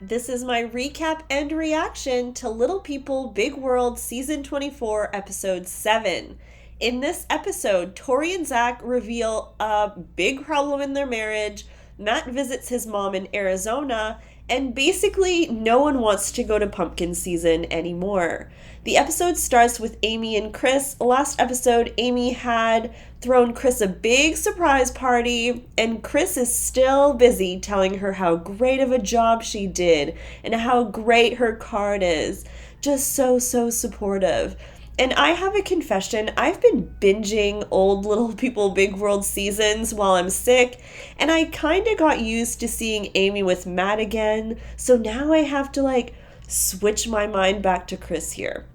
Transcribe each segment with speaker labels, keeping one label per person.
Speaker 1: This is my recap and reaction to Little People, Big World Season 24, Episode 7. In this episode, Tori and Zach reveal a big problem in their marriage. Matt visits his mom in Arizona, and basically, no one wants to go to pumpkin season anymore. The episode starts with Amy and Chris. Last episode, Amy had thrown Chris a big surprise party, and Chris is still busy telling her how great of a job she did and how great her card is. Just so supportive. And I have a confession. I've been binging old Little People Big World seasons while I'm sick, and I kind of got used to seeing Amy with Matt again, so now I have to switch my mind back to Chris here.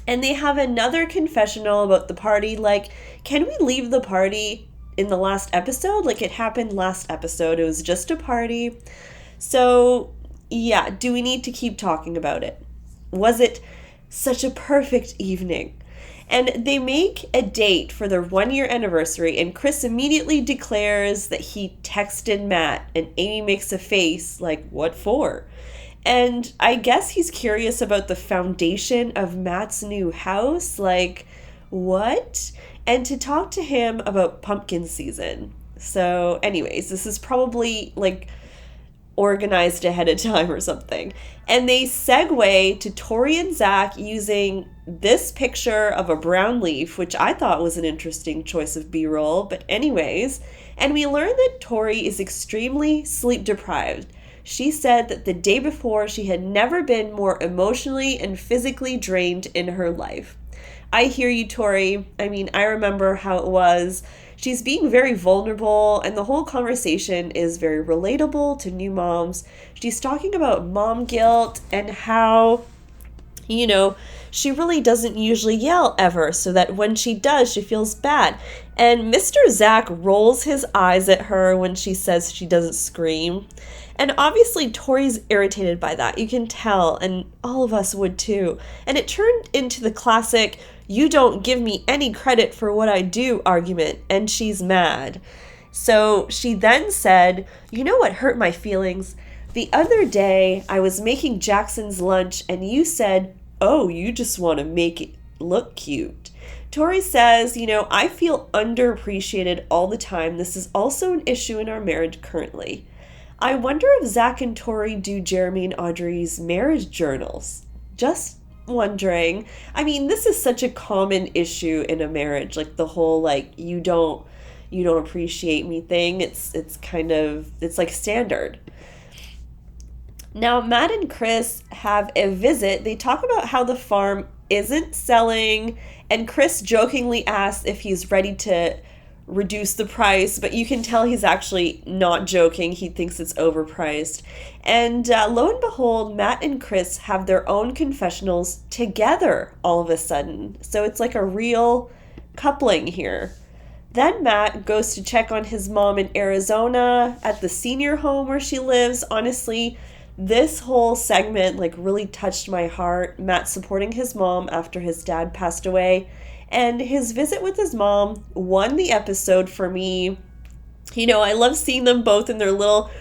Speaker 1: And they have another confessional about the party, can we leave the party in the last episode? It happened last episode, it was just a party. So, yeah, do we need to keep talking about it? Was it such a perfect evening? And they make a date for their 1-year anniversary, and Chris immediately declares that he texted Matt, and Amy makes a face like, what for? And I guess he's curious about the foundation of Matt's new house, what? And to talk to him about pumpkin season. So anyways, this is probably organized ahead of time or something. And they segue to Tori and Zach using this picture of a brown leaf, which I thought was an interesting choice of B-roll, but anyways. And we learn that Tori is extremely sleep deprived. She said that the day before she had never been more emotionally and physically drained in her life. I hear you, Tori. I remember how it was. She's being very vulnerable, and the whole conversation is very relatable to new moms. She's talking about mom guilt and how, she really doesn't usually yell ever, so that when she does, she feels bad. And Mr. Zach rolls his eyes at her when she says she doesn't scream. And obviously, Tori's irritated by that. You can tell, and all of us would too. And it turned into the classic, you don't give me any credit for what I do argument, and she's mad. So she then said, you know what hurt my feelings? The other day, I was making Jackson's lunch, and you said, oh, you just want to make it look cute. Tori says, I feel underappreciated all the time. This is also an issue in our marriage currently. I wonder if Zach and Tori do Jeremy and Audrey's marriage journals. Just wondering. This is such a common issue in a marriage, the whole you don't appreciate me thing. It's standard. Now, Matt and Chris have a visit. They talk about how the farm isn't selling, and Chris jokingly asks if he's ready to reduce the price, but you can tell he's actually not joking. He thinks it's overpriced. And lo and behold, Matt and Chris have their own confessionals together all of a sudden. So it's like a real coupling here. Then Matt goes to check on his mom in Arizona at the senior home where she lives. Honestly, this whole segment really touched my heart. Matt supporting his mom after his dad passed away. And his visit with his mom won the episode for me. I love seeing them both in their little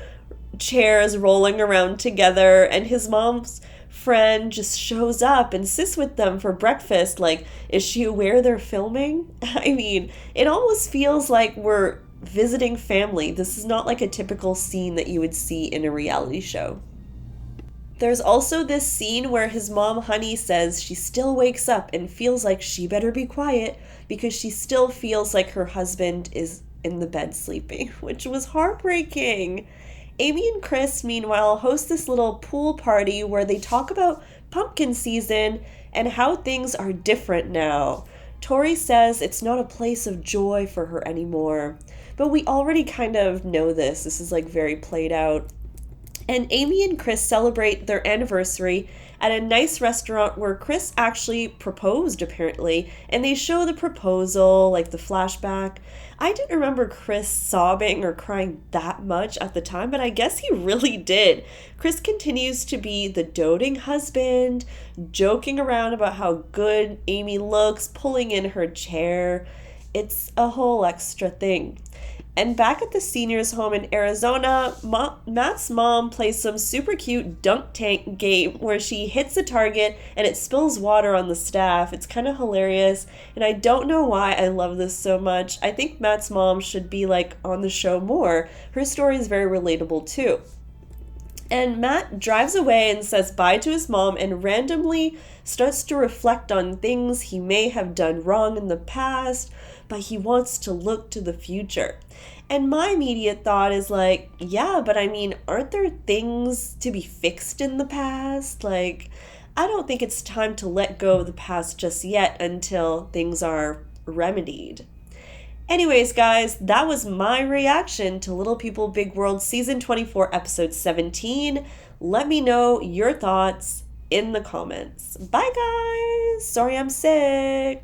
Speaker 1: chairs rolling around together. And his mom's friend just shows up and sits with them for breakfast. Is she aware they're filming? It almost feels like we're visiting family. This is not a typical scene that you would see in a reality show. There's also this scene where his mom, Honey, says she still wakes up and feels like she better be quiet because she still feels like her husband is in the bed sleeping, which was heartbreaking. Amy and Chris, meanwhile, host this little pool party where they talk about pumpkin season and how things are different now. Tori says it's not a place of joy for her anymore, but we already kind of know this. This is very played out. And Amy and Chris celebrate their anniversary at a nice restaurant where Chris actually proposed, apparently. And they show the proposal, the flashback. I didn't remember Chris sobbing or crying that much at the time, but I guess he really did. Chris continues to be the doting husband, joking around about how good Amy looks, pulling in her chair. It's a whole extra thing. And back at the seniors' home in Arizona, Matt's mom plays some super cute dunk tank game where she hits a target and it spills water on the staff. It's kind of hilarious, and I don't know why I love this so much. I think Matt's mom should be like on the show more. Her story is very relatable too. And Matt drives away and says bye to his mom and randomly starts to reflect on things he may have done wrong in the past, but he wants to look to the future. And my immediate thought is like, yeah, but I mean, aren't there things to be fixed in the past? Like, I don't think it's time to let go of the past just yet until things are remedied. Anyways, guys, that was my reaction to Little People Big World Season 24, Episode 17. Let me know your thoughts in the comments. Bye, guys! Sorry I'm sick.